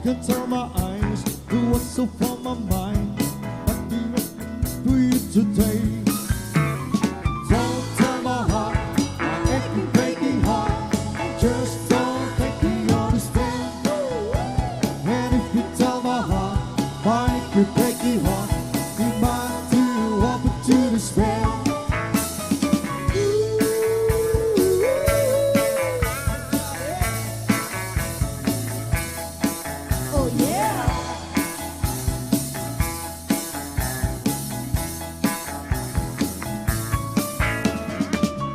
can tell my eyes do what's so from my mind. But do you today? Don't tell my heart, my achy, breaky heart. Just don't think you understand. And if you tell my heart, my achy, breaky heart, you might do open to despair.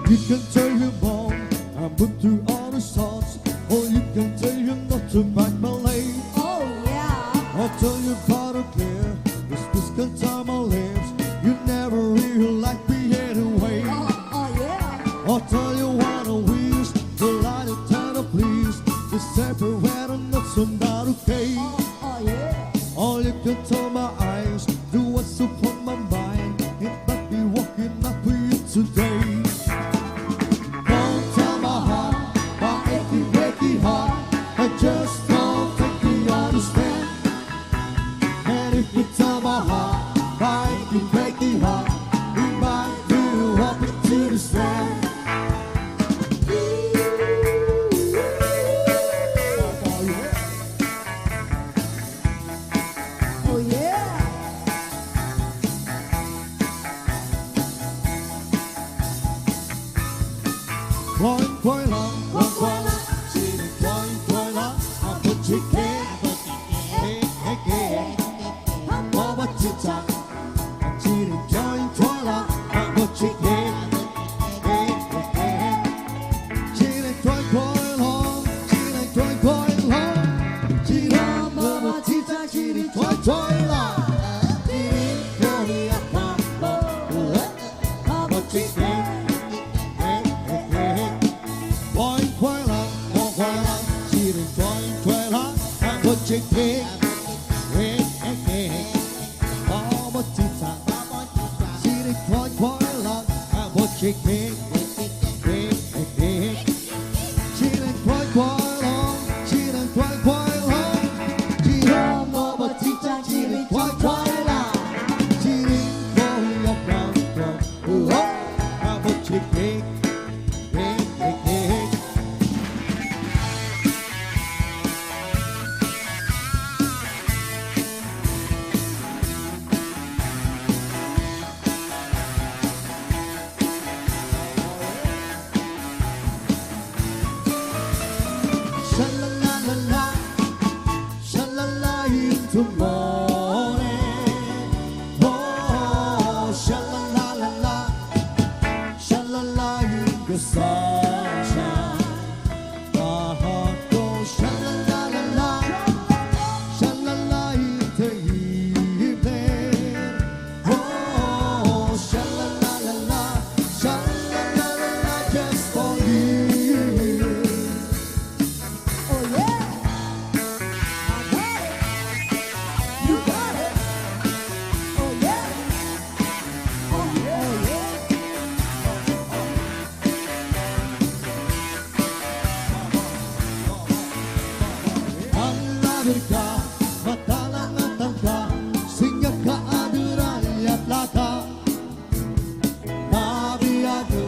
You can tell him wrong, I put through all the songs. Or you can tell him not to back my lane. Oh yeah. I'll tell you about it clear, this can time my lips. You never really like me anyway. Oh yeah. I'll tell you what I wish, the light of time of please. The separate and not so not okay. Oh yeah. All you can tell my eyes, do what's up on my mind. It might be walking up with you today. I just don't think you understand. And if you tell my heart, I can break the heart. We might do up into the stand. Oh yeah. Quite long. You can't what what you talk. I'm cheating, join, twirl, what you can. Cheating, twirl, cheating, twirl, cheating, mama, teacher, cheating, twirl. Cheating, going up, what you can. What you take, oh, what you talk, see the quite long, what you take, see the quite long, see the quite long, see the mama teacher, see the quite long, see the going up round, what you take. Sha-la-la-la-la, sha-la-la into morning. Oh, sha-la-la-la-la, sha-la-la in the sunshine. My heart goes sha-la-la-la-la, sha-la-la in the evening. Oh, sha-la-la-la-la, sha-la-la-la-la, just for you. Matalang at tangka, singgap ka aduray at laka. Nabiyado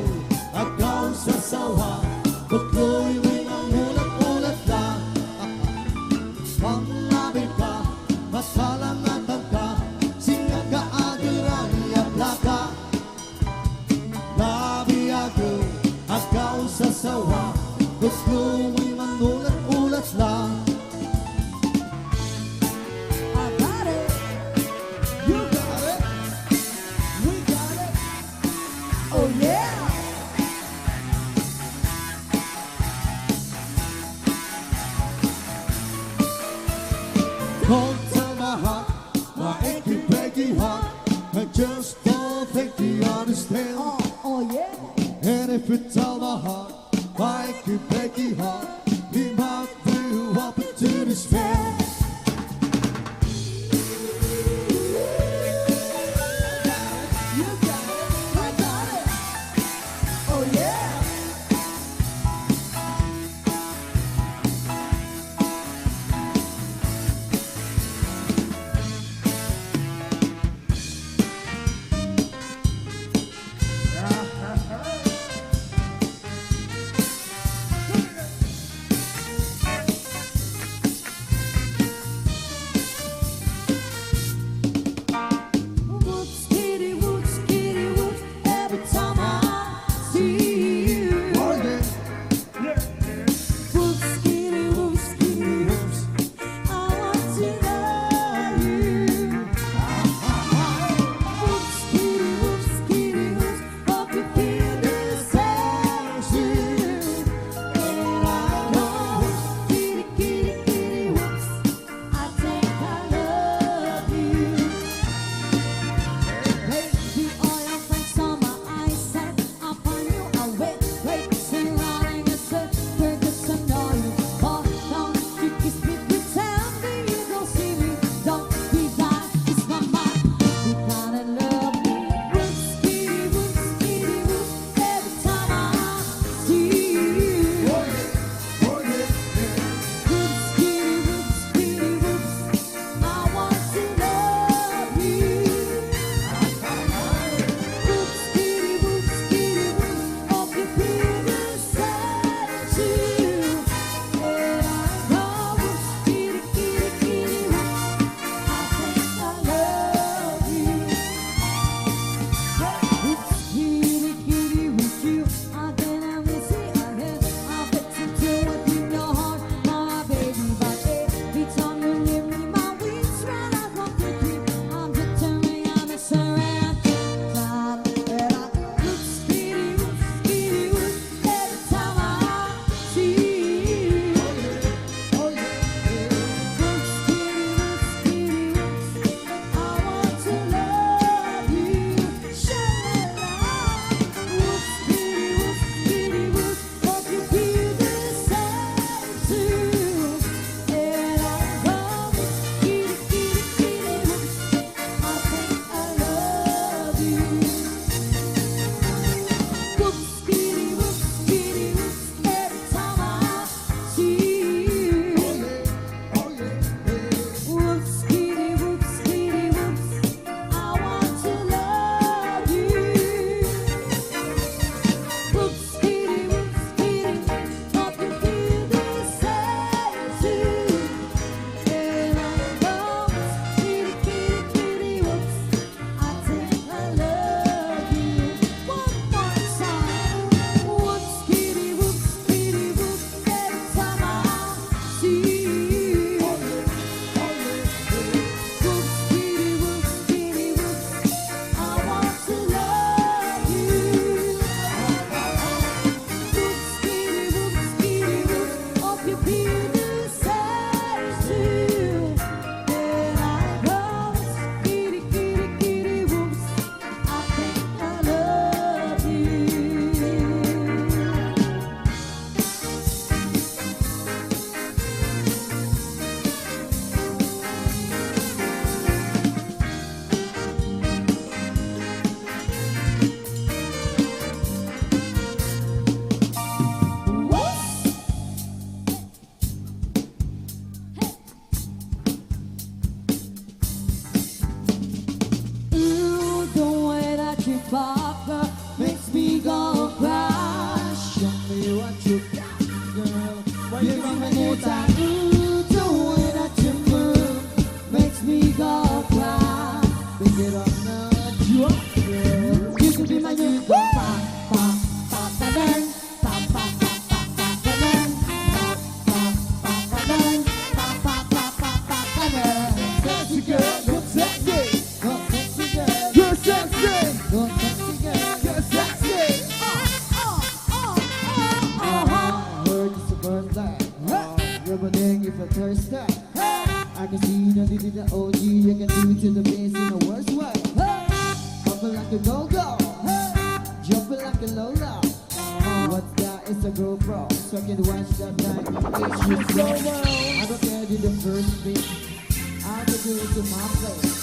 at kau sa sawa, pagko'y may nangulat-ulat lang. Panglabit ka, matalang at tangka, singgap ka aduray at laka. Nabiyado at kau sa sawa, pagko'y may nangulat-ulat lang. Oh yeah. Don't tell my heart, my achy, breaky heart. I just don't think you understand. Oh yeah. And if you tell my heart, my achy, breaky heart, we might do up into despair. You got it. I got it. Oh yeah. her style. I can see you done it in the OG. You can do it to the bass in the worst way. Bumping like a go-go, jumping like a Lola. What's that? It's a GoPro, so I can watch that time. It's so well. I don't care to the first beat. I can do it to my place.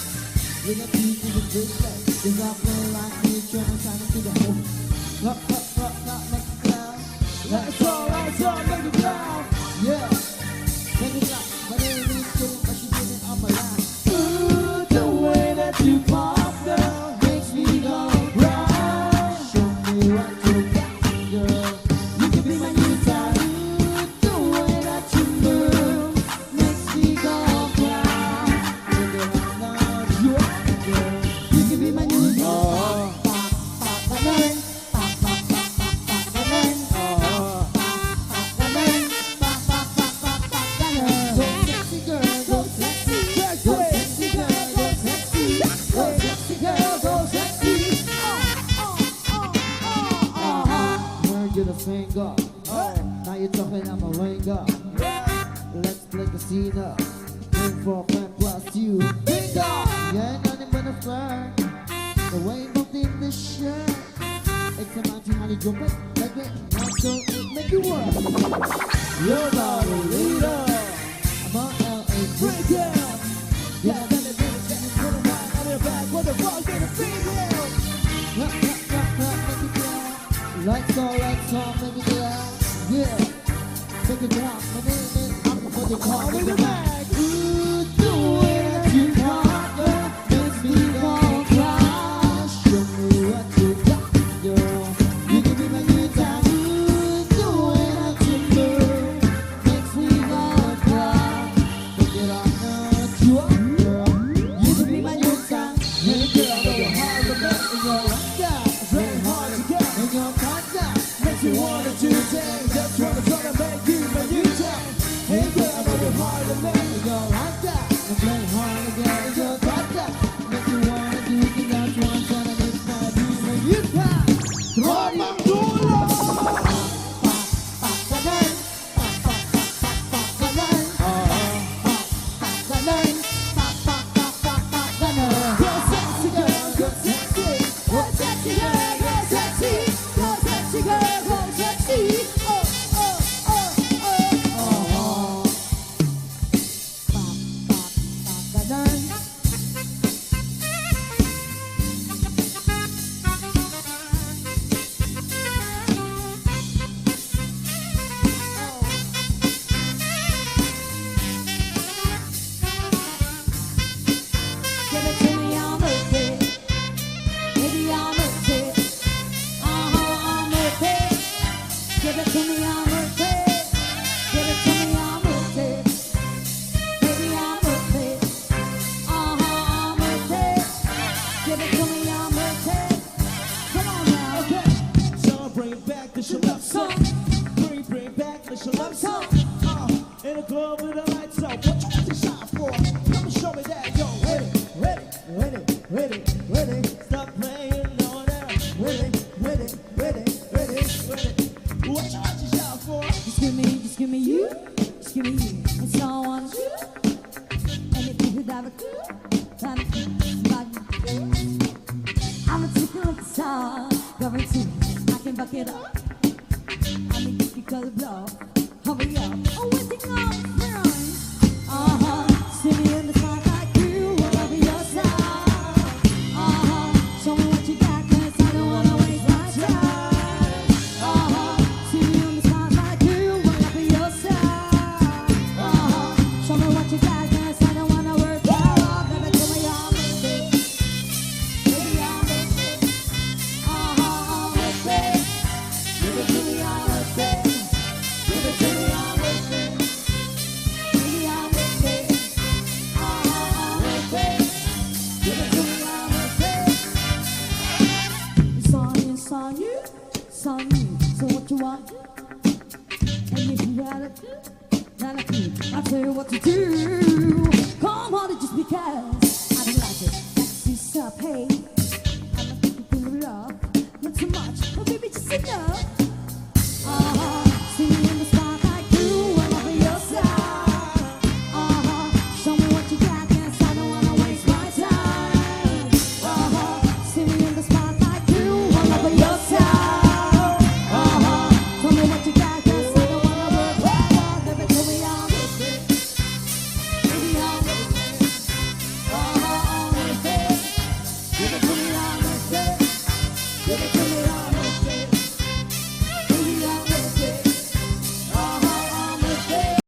With a beat in the first place. Cause I feel like me trying to sign it to the whole. Rock, make it loud. Let's all, make it loud. Yeah, make it loud. My name is Cool, but she did it on my life. Ooh, the way that you pop down makes me go round. Show me what you got, girl. You can be my new time. Ooh, the way that you move makes me go round. Look at how now you are, girl. You can be my new time. Finger. Now you're talking, I'm a ringer. Let's play casino. Bring 4 plus you. Finger. Yeah, nothing but a flirt. The way you moved in the shirt. It's about you how you jump it. Like it. Now so it make you work. You're not a leader. I'm on LA. Break down. Yeah, then it is. Then you put it right on your back. What the fuck did it feel? Make it down. Let's all, make it down. Yeah, make it down. My name is I'm for the call with the bag. Ooh, the way that you pop makes me go cry. Show me what you got, girl. You can be my new time. Ooh, the way that you move makes me go cry. Make it on now, you are, girl. You can be my new time. Hey, girl, with your heart to get in your lifestyle. It's very hard to get in your contact. Makes you wanna do things. Just wanna try to make you my new time. Hey girl, I know you're hard to make me go like that. I'm playing hard to get in your contact. Makes you wanna do things. That's what I'm trying to make my do my new time. Drama in a club with the lights up. What you want to shine for? Come and show me that, yo. Ready. Stop playing on that. Ready. What you want to shine for? Just give me you. And so I want you. And if you could have a good time, I'm a tickle of the star. Guarantee I can back it up. I'm a kick color blow. Hurry up. Oh, waiting on friend. See me in the spotlight, you wanna be your side. Show me what you got, 'cause I don't wanna waste my time. See me in the spotlight, you wanna be your side. Show me what you got, 'cause I don't wanna work hard. Give it to me, I'm with it. Baby, I'm with it. I'm with it. Give it to me, I'm with it. Give it to me, I'm with it. Baby, I'm with it. I'm with it. Give it to me, I'm with it. It's on you. So what you want? And if you got it, then I'll tell you what to do. Come on, just because I don't like it. That's you stop, hey. I'm not thinking of love, not too much, but maybe just enough. See me in the spotlight, you wanna be your side. Give it to